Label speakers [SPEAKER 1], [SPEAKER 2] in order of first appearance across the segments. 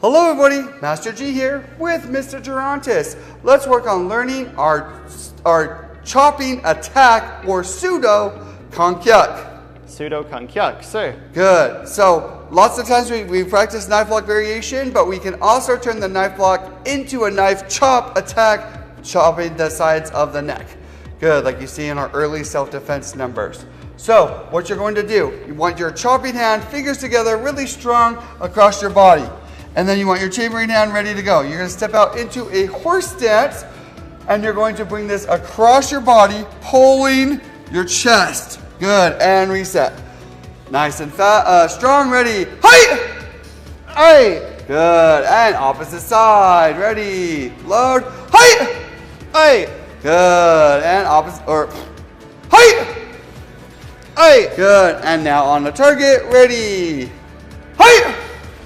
[SPEAKER 1] Hello everybody, Master G here with Mr. Durantis. Let's work on learning our chopping attack or Soo Doe Kong Kyuck.
[SPEAKER 2] Soo Doe Kong Kyuck, sir.
[SPEAKER 1] Good. So lots of times we practice knife block variation, but we can also turn the knife block into a knife chop attack, chopping the sides of the neck. Good, like you see in our early self-defense numbers. So what you're going to do, you want your chopping hand, fingers together, really strong across your body. And then you want your chambering hand ready to go. You're going to step out into a horse stance, and you're going to bring this across your body, pulling your chest. Good, and reset. Nice and strong, ready. Height! Hey! Good, and opposite side, ready. Load. Height! Hey! Good, and opposite, or height! Hey! Good, and now on the target, ready. Height!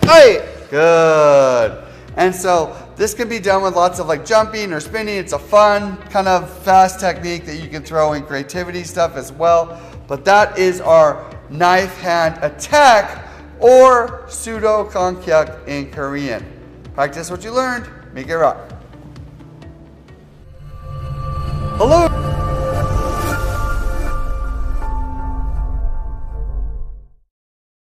[SPEAKER 1] Hey! Good. And so this can be done with lots of like jumping or spinning. It's a fun kind of fast technique that you can throw in creativity stuff as well. But that is our knife hand attack or Soo Doe Kong Kyuck in Korean. Practice what you learned. Make it rock. Hello.